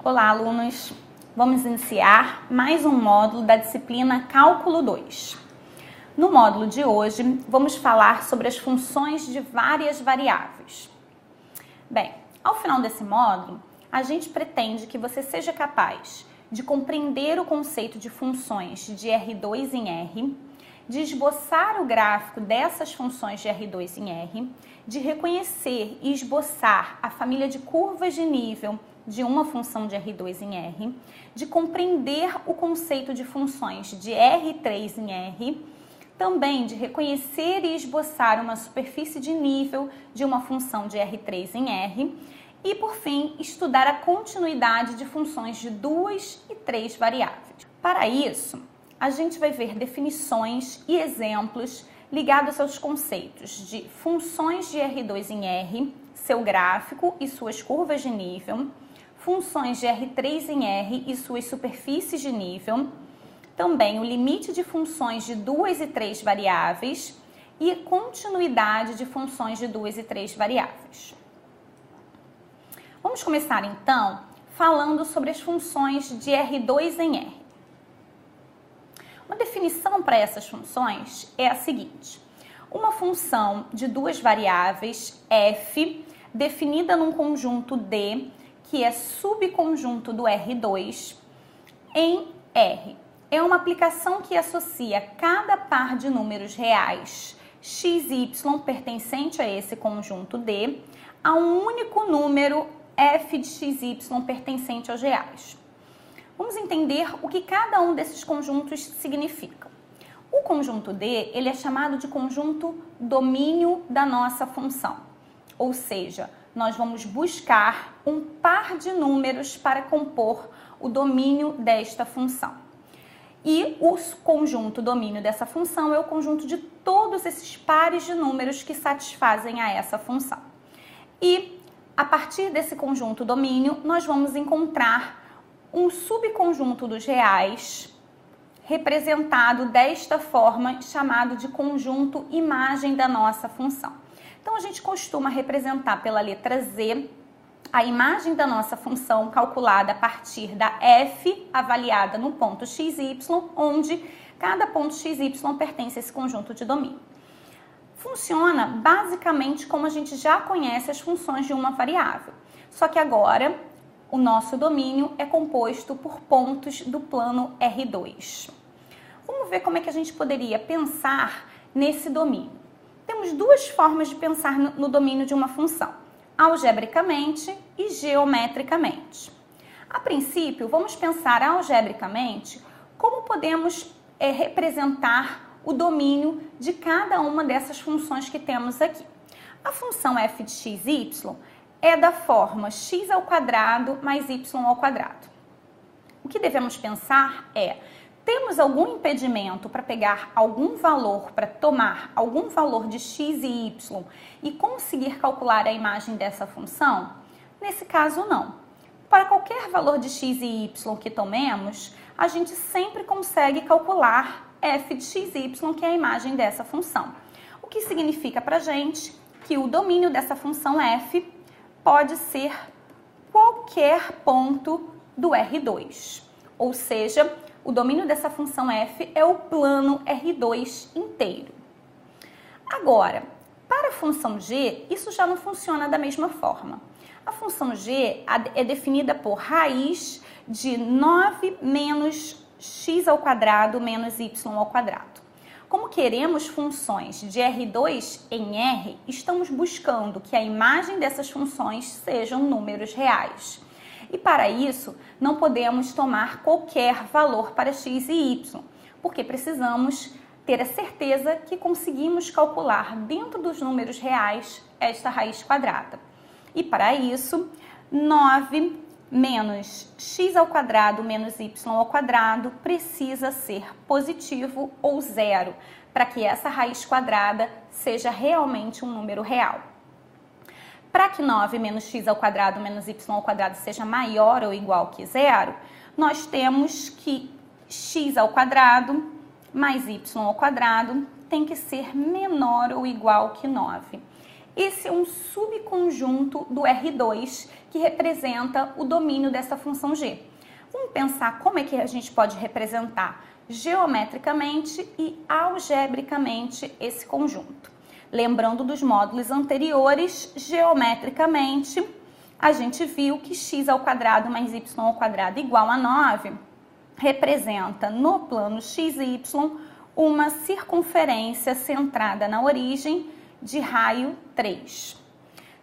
Olá, alunos! Vamos iniciar mais um módulo da disciplina Cálculo 2. No módulo de hoje, vamos falar sobre as funções de várias variáveis. Bem, ao final desse módulo, a gente pretende que você seja capaz de compreender o conceito de funções de R2 em R, de esboçar o gráfico dessas funções de R2 em R, de reconhecer e esboçar a família de curvas de nível de uma função de R2 em R, de compreender o conceito de funções de R3 em R, também de reconhecer e esboçar uma superfície de nível de uma função de R3 em R e, por fim, estudar a continuidade de funções de 2 e 3 variáveis. Para isso, a gente vai ver definições e exemplos ligados aos conceitos de funções de R2 em R, seu gráfico e suas curvas de nível, funções de R3 em R e suas superfícies de nível, também o limite de funções de 2 e 3 variáveis e continuidade de funções de 2 e 3 variáveis. Vamos começar então falando sobre as funções de R2 em R. Uma definição para essas funções é a seguinte: uma função de duas variáveis, f, definida num conjunto D, que é subconjunto do R2, em R. É uma aplicação que associa cada par de números reais x e y pertencente a esse conjunto D a um único número f de x e y pertencente aos reais. Vamos entender o que cada um desses conjuntos significa. O conjunto D, ele é chamado de conjunto domínio da nossa função. Ou seja, nós vamos buscar um par de números para compor o domínio desta função. E o conjunto domínio dessa função é o conjunto de todos esses pares de números que satisfazem a essa função. E, a partir desse conjunto domínio, nós vamos encontrar um subconjunto dos reais, representado desta forma, chamado de conjunto imagem da nossa função. Então, a gente costuma representar pela letra Z a imagem da nossa função calculada a partir da f avaliada no ponto x e y, onde cada ponto x e y pertence a esse conjunto de domínio. Funciona basicamente como a gente já conhece as funções de uma variável, só que agora o nosso domínio é composto por pontos do plano R2. Vamos ver como é que a gente poderia pensar nesse domínio. Temos duas formas de pensar no domínio de uma função: algebricamente e geometricamente. A princípio, vamos pensar algebricamente como podemos representar o domínio de cada uma dessas funções que temos aqui. A função f de x, y é da forma x ao quadrado mais y ao quadrado. O que devemos pensar é: temos algum impedimento para pegar algum valor, para tomar algum valor de x e y e conseguir calcular a imagem dessa função? Nesse caso, não. Para qualquer valor de x e y que tomemos, a gente sempre consegue calcular f de x e y, que é a imagem dessa função. O que significa para a gente que o domínio dessa função f pode ser qualquer ponto do R2, ou seja, o domínio dessa função f é o plano R2 inteiro. Agora, para a função g, isso já não funciona da mesma forma. A função g é definida por raiz de 9 menos x ao quadrado menos y ao quadrado. Como queremos funções de R2 em R, estamos buscando que a imagem dessas funções sejam números reais. E para isso, não podemos tomar qualquer valor para x e y, porque precisamos ter a certeza que conseguimos calcular dentro dos números reais esta raiz quadrada. E para isso, 9 menos x ao quadrado menos y ao quadrado precisa ser positivo ou zero, para que essa raiz quadrada seja realmente um número real. Para que 9 menos x ao quadrado menos y ao quadrado seja maior ou igual que zero, nós temos que x ao quadrado mais y ao quadrado tem que ser menor ou igual que 9. esse é um subconjunto do R2 que representa o domínio dessa função g. Vamos pensar como é que a gente pode representar geometricamente e algebricamente esse conjunto. Lembrando dos módulos anteriores, geometricamente, a gente viu que x² mais y² igual a 9 representa no plano XY uma circunferência centrada na origem de raio 3.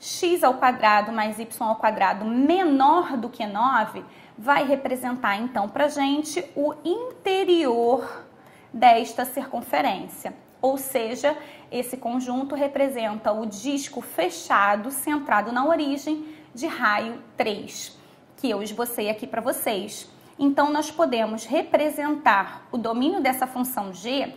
x² mais y² menor do que 9 vai representar então para a gente o interior desta circunferência, ou seja, esse conjunto representa o disco fechado centrado na origem de raio 3, que eu esbocei aqui para vocês. Então, nós podemos representar o domínio dessa função g,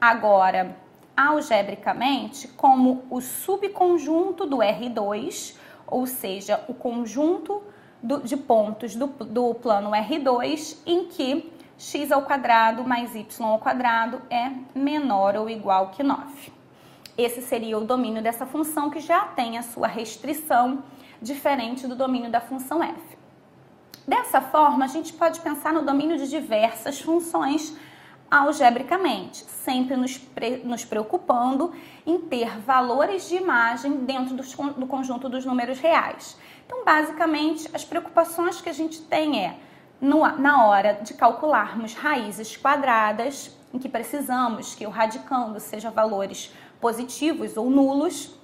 agora, algebricamente, como o subconjunto do R2, ou seja, o conjunto de pontos do plano R2, em que x² mais y² é menor ou igual que 9. Esse seria o domínio dessa função, que já tem a sua restrição, diferente do domínio da função f. Dessa forma, a gente pode pensar no domínio de diversas funções algebricamente, sempre nos preocupando em ter valores de imagem dentro do conjunto dos números reais. Então, basicamente, as preocupações que a gente tem é, na hora de calcularmos raízes quadradas, em que precisamos que o radicando seja valores positivos ou nulos,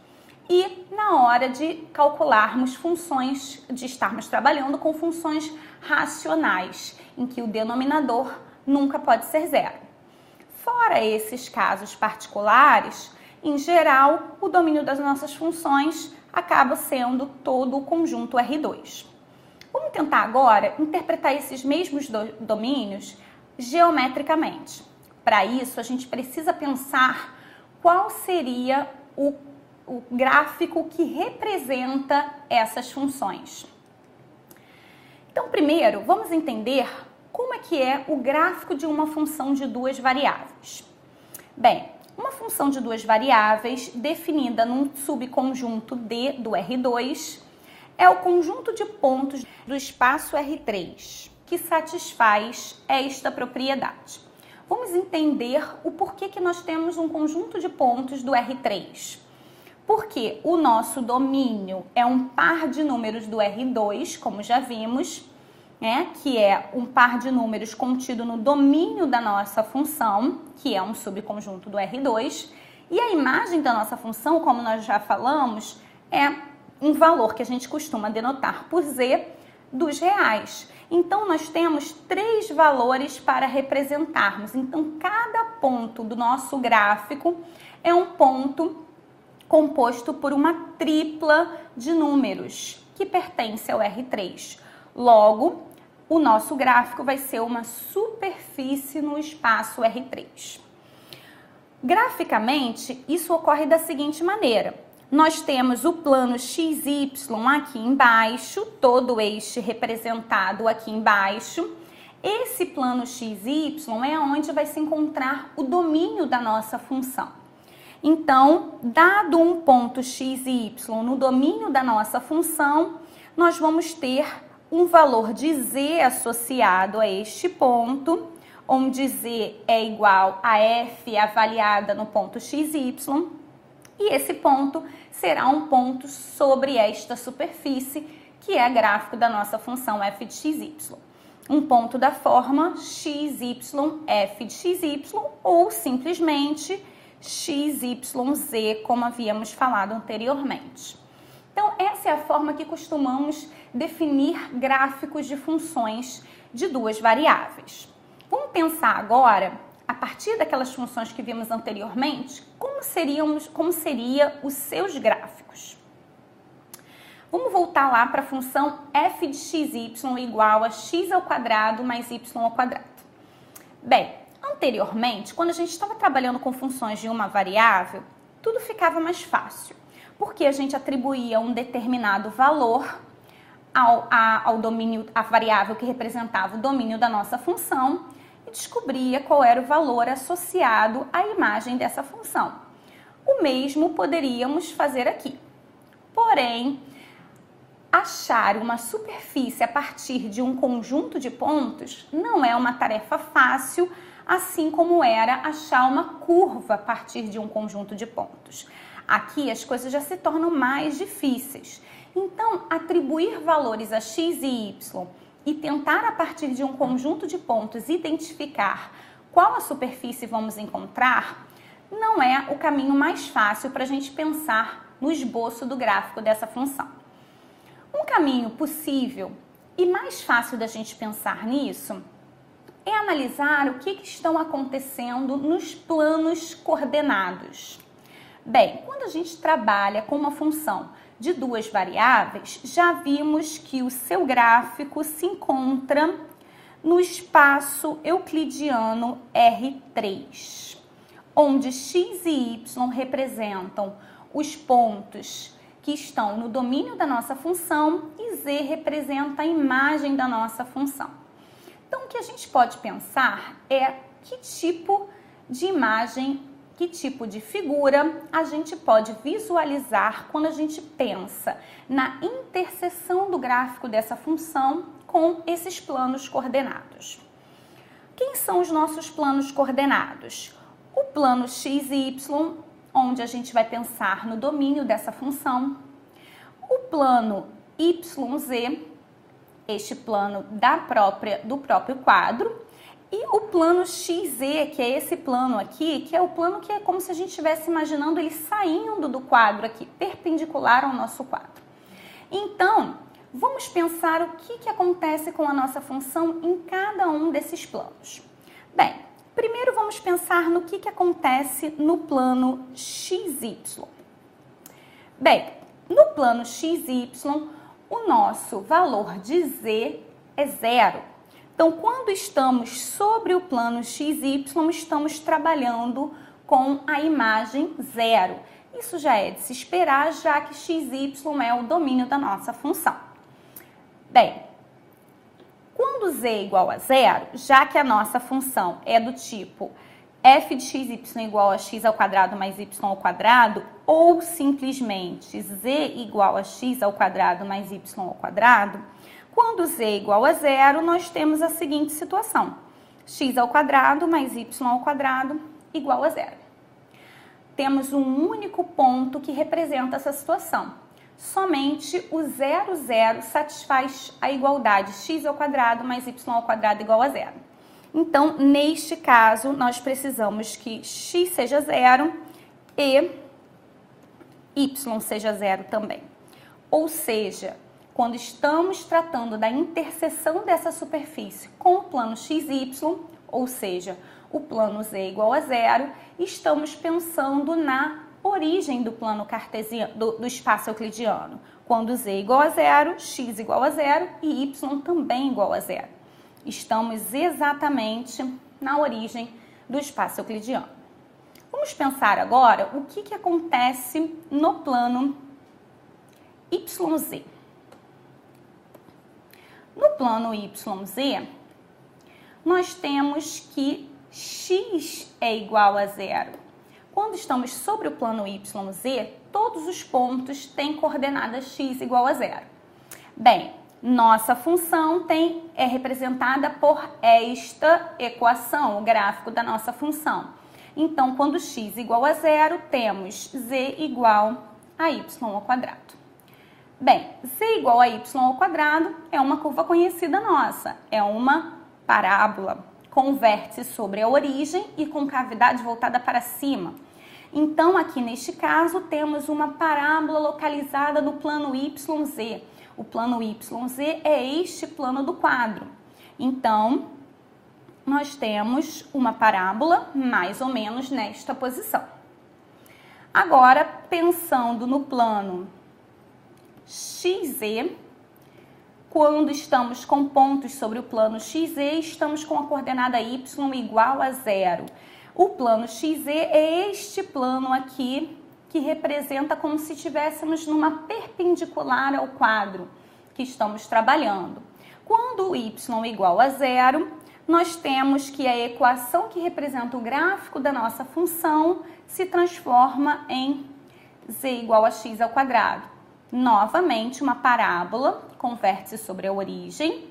e na hora de calcularmos funções, de estarmos trabalhando com funções racionais, em que o denominador nunca pode ser zero. Fora esses casos particulares, em geral, o domínio das nossas funções acaba sendo todo o conjunto R2. Vamos tentar agora interpretar esses mesmos domínios geometricamente. Para isso, a gente precisa pensar qual seria o gráfico que representa essas funções. Então, primeiro, vamos entender como é que é o gráfico de uma função de duas variáveis. Bem, uma função de duas variáveis definida num subconjunto D do R2 é o conjunto de pontos do espaço R3 que satisfaz esta propriedade. Vamos entender o porquê que nós temos um conjunto de pontos do R3. Porque o nosso domínio é um par de números do R2, como já vimos, né, que é um par de números contido no domínio da nossa função, que é um subconjunto do R2, e a imagem da nossa função, como nós já falamos, é um valor que a gente costuma denotar por z dos reais. Então, nós temos 3 valores para representarmos. Então, cada ponto do nosso gráfico é um ponto composto por uma tripla de números que pertence ao R3. Logo, o nosso gráfico vai ser uma superfície no espaço R3. Graficamente, isso ocorre da seguinte maneira. Nós temos o plano XY aqui embaixo, todo este representado aqui embaixo. Esse plano XY é onde vai se encontrar o domínio da nossa função. Então, dado um ponto XY no domínio da nossa função, nós vamos ter um valor de z associado a este ponto, onde z é igual a f avaliada no ponto XY, e esse ponto será um ponto sobre esta superfície, que é gráfico da nossa função f de xy. Um ponto da forma xy f de xy, ou simplesmente XYZ, como havíamos falado anteriormente. Então, essa é a forma que costumamos definir gráficos de funções de duas variáveis. Vamos pensar agora, a partir daquelas funções que vimos anteriormente, como seriam os seus gráficos. Vamos voltar lá para a função f de xy igual a x² mais y². Bem, anteriormente, quando a gente estava trabalhando com funções de uma variável, tudo ficava mais fácil, porque a gente atribuía um determinado valor ao domínio, à variável que representava o domínio da nossa função e descobria qual era o valor associado à imagem dessa função. O mesmo poderíamos fazer aqui. Porém, achar uma superfície a partir de um conjunto de pontos não é uma tarefa fácil, assim como era achar uma curva a partir de um conjunto de pontos. Aqui as coisas já se tornam mais difíceis. Então, atribuir valores a x e y e tentar a partir de um conjunto de pontos identificar qual a superfície vamos encontrar não é o caminho mais fácil para a gente pensar no esboço do gráfico dessa função. Um caminho possível e mais fácil da gente pensar nisso é analisar o que estão acontecendo nos planos coordenados. Bem, quando a gente trabalha com uma função de duas variáveis, já vimos que o seu gráfico se encontra no espaço euclidiano R3, onde x e y representam os pontos que estão no domínio da nossa função e z representa a imagem da nossa função. Então, o que a gente pode pensar é que tipo de imagem, que tipo de figura a gente pode visualizar quando a gente pensa na interseção do gráfico dessa função com esses planos coordenados. Quem são os nossos planos coordenados? O plano x e y, onde a gente vai pensar no domínio dessa função. O plano YZ, este plano do próprio quadro. E o plano XZ, que é esse plano aqui, que é o plano que é como se a gente estivesse imaginando ele saindo do quadro aqui, perpendicular ao nosso quadro. Então, vamos pensar o que acontece com a nossa função em cada um desses planos. Bem, primeiro vamos pensar no que acontece no plano XY. Bem, no plano XY, o nosso valor de Z é zero. Então, quando estamos sobre o plano XY, estamos trabalhando com a imagem zero. Isso já é de se esperar, já que XY é o domínio da nossa função. Bem, quando z é igual a zero, já que a nossa função é do tipo f de xy igual a x ao quadrado mais y ao quadrado, ou simplesmente z igual a x ao quadrado mais y ao quadrado, quando z é igual a zero, nós temos a seguinte situação: x ao quadrado mais y ao quadrado igual a zero. Temos um único ponto que representa essa situação. Somente o 0, 0 satisfaz a igualdade x ao quadrado mais y ao quadrado igual a zero. Então, neste caso, nós precisamos que x seja zero e y seja zero também. Ou seja, quando estamos tratando da interseção dessa superfície com o plano XY, ou seja, o plano z igual a zero, estamos pensando na origem do plano cartesiano, do espaço euclidiano. Quando z é igual a zero, x igual a zero e y também igual a zero. Estamos exatamente na origem do espaço euclidiano. Vamos pensar agora o que acontece no plano YZ. No plano YZ, nós temos que x é igual a zero. Quando estamos sobre o plano YZ, todos os pontos têm coordenada x igual a zero. Bem, nossa função é representada por esta equação, o gráfico da nossa função. Então, quando x igual a zero, temos z igual a y ao quadrado. Bem, z igual a y ao quadrado é uma curva conhecida nossa, é uma parábola com vértice sobre a origem e com cavidade voltada para cima. Então, aqui neste caso, temos uma parábola localizada no plano YZ. O plano YZ é este plano do quadro. Então, nós temos uma parábola mais ou menos nesta posição. Agora, pensando no plano XZ, quando estamos com pontos sobre o plano XZ, estamos com a coordenada y igual a zero. O plano XZ é este plano aqui, que representa como se estivéssemos numa perpendicular ao quadro que estamos trabalhando. Quando o y é igual a zero, nós temos que a equação que representa o gráfico da nossa função se transforma em z igual a x ao quadrado. Novamente, uma parábola com vértice sobre a origem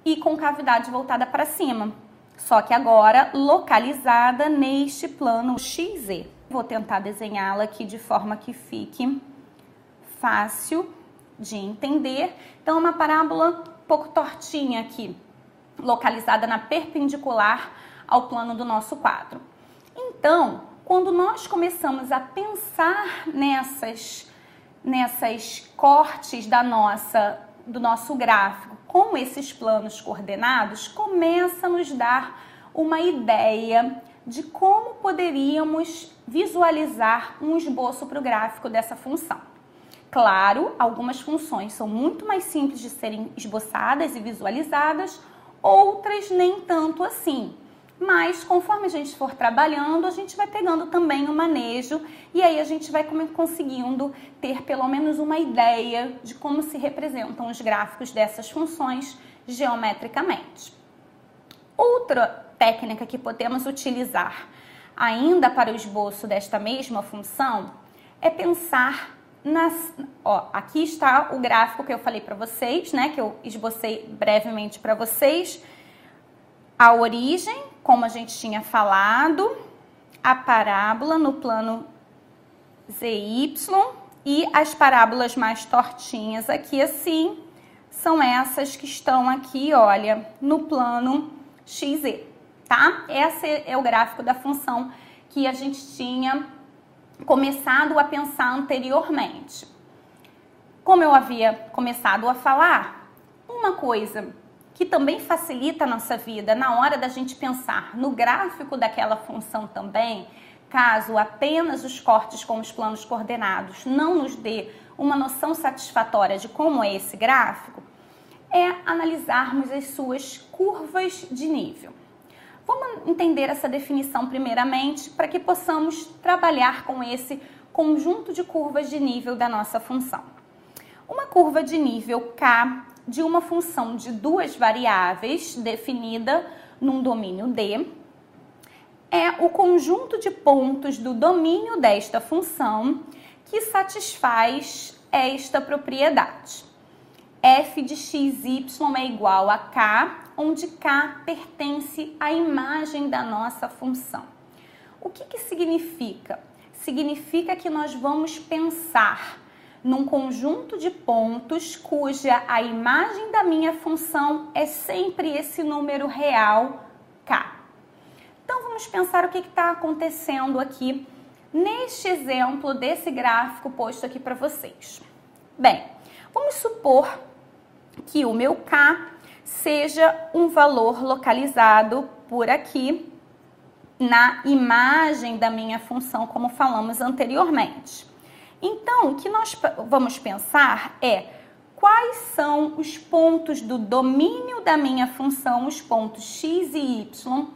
e com cavidade voltada para cima. Só que agora localizada neste plano XZ. Vou tentar desenhá-la aqui de forma que fique fácil de entender. Então, uma parábola um pouco tortinha aqui, localizada na perpendicular ao plano do nosso quadro. Então, quando nós começamos a pensar nessas cortes do nosso gráfico com esses planos coordenados, começa a nos dar uma ideia de como poderíamos visualizar um esboço para o gráfico dessa função. Claro, algumas funções são muito mais simples de serem esboçadas e visualizadas, outras nem tanto assim. Mas conforme a gente for trabalhando, a gente vai pegando também o manejo e aí a gente vai conseguindo ter pelo menos uma ideia de como se representam os gráficos dessas funções geometricamente. Outra técnica que podemos utilizar ainda para o esboço desta mesma função é pensar aqui está o gráfico que eu falei para vocês, né, que eu esbocei brevemente para vocês. A origem, como a gente tinha falado, a parábola no plano ZY e as parábolas mais tortinhas aqui assim, são essas que estão aqui, olha, no plano XZ, tá? Esse é o gráfico da função que a gente tinha começado a pensar anteriormente. Como eu havia começado a falar, uma coisa que também facilita a nossa vida na hora da gente pensar no gráfico daquela função também, caso apenas os cortes com os planos coordenados não nos dê uma noção satisfatória de como é esse gráfico, é analisarmos as suas curvas de nível. Vamos entender essa definição primeiramente para que possamos trabalhar com esse conjunto de curvas de nível da nossa função. Uma curva de nível K de uma função de duas variáveis definida num domínio D é o conjunto de pontos do domínio desta função que satisfaz esta propriedade. F de xy é igual a K, onde K pertence à imagem da nossa função. O que significa? Significa que nós vamos pensar num conjunto de pontos cuja a imagem da minha função é sempre esse número real K. Então, vamos pensar o que está acontecendo aqui neste exemplo desse gráfico posto aqui para vocês. Bem, vamos supor que o meu K seja um valor localizado por aqui na imagem da minha função, como falamos anteriormente. Então, o que nós vamos pensar é quais são os pontos do domínio da minha função, os pontos x e y,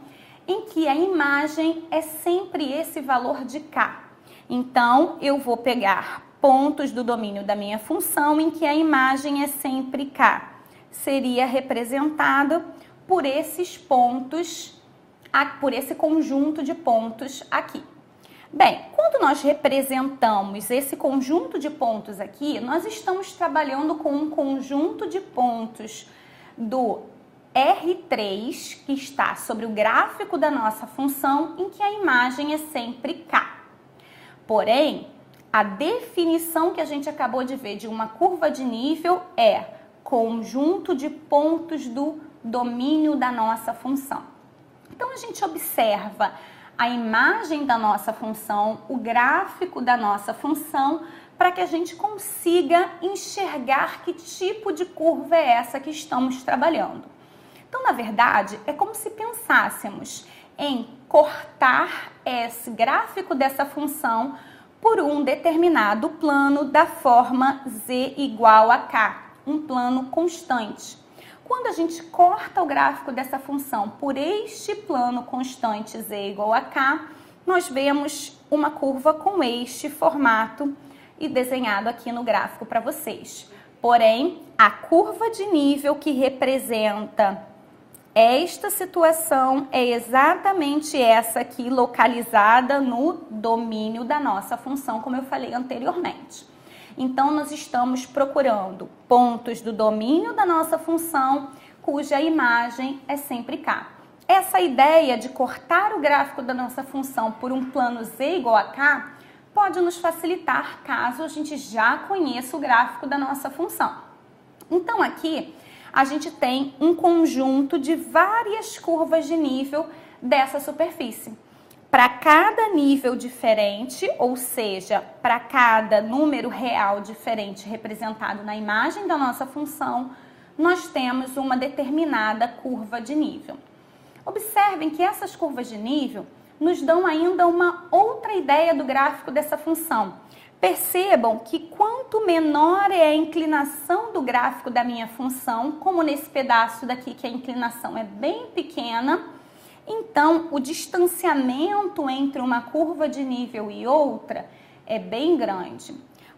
em que a imagem é sempre esse valor de K. Então, eu vou pegar pontos do domínio da minha função em que a imagem é sempre K. Seria representada por esses pontos, por esse conjunto de pontos aqui. Bem, quando nós representamos esse conjunto de pontos aqui, nós estamos trabalhando com um conjunto de pontos do R3, que está sobre o gráfico da nossa função, em que a imagem é sempre K. Porém, a definição que a gente acabou de ver de uma curva de nível é conjunto de pontos do domínio da nossa função. Então, a gente observa a imagem da nossa função, o gráfico da nossa função, para que a gente consiga enxergar que tipo de curva é essa que estamos trabalhando. Então, na verdade, é como se pensássemos em cortar esse gráfico dessa função por um determinado plano da forma z igual a k, um plano constante. Quando a gente corta o gráfico dessa função por este plano constante z igual a k, nós vemos uma curva com este formato e desenhado aqui no gráfico para vocês. Porém, a curva de nível que representa esta situação é exatamente essa aqui, localizada no domínio da nossa função, como eu falei anteriormente. Então, nós estamos procurando pontos do domínio da nossa função, cuja imagem é sempre K. Essa ideia de cortar o gráfico da nossa função por um plano Z igual a K pode nos facilitar caso a gente já conheça o gráfico da nossa função. Então, aqui a gente tem um conjunto de várias curvas de nível dessa superfície. Para cada nível diferente, ou seja, para cada número real diferente representado na imagem da nossa função, nós temos uma determinada curva de nível. Observem que essas curvas de nível nos dão ainda uma outra ideia do gráfico dessa função. Percebam que quanto menor é a inclinação do gráfico da minha função, como nesse pedaço daqui que a inclinação é bem pequena, então o distanciamento entre uma curva de nível e outra é bem grande.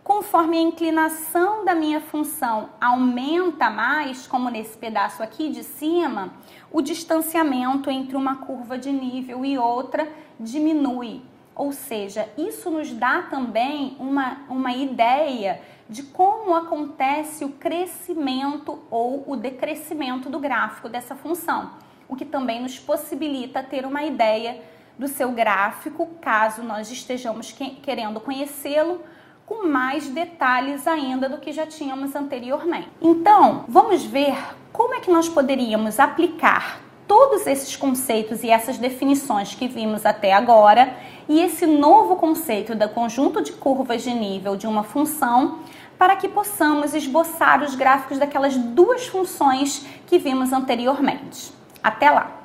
Conforme a inclinação da minha função aumenta mais, como nesse pedaço aqui de cima, o distanciamento entre uma curva de nível e outra diminui. Ou seja, isso nos dá também uma ideia de como acontece o crescimento ou o decrescimento do gráfico dessa função, o que também nos possibilita ter uma ideia do seu gráfico, caso nós estejamos querendo conhecê-lo com mais detalhes ainda do que já tínhamos anteriormente. Então, vamos ver como é que nós poderíamos aplicar todos esses conceitos e essas definições que vimos até agora e esse novo conceito do conjunto de curvas de nível de uma função para que possamos esboçar os gráficos daquelas duas funções que vimos anteriormente. Até lá!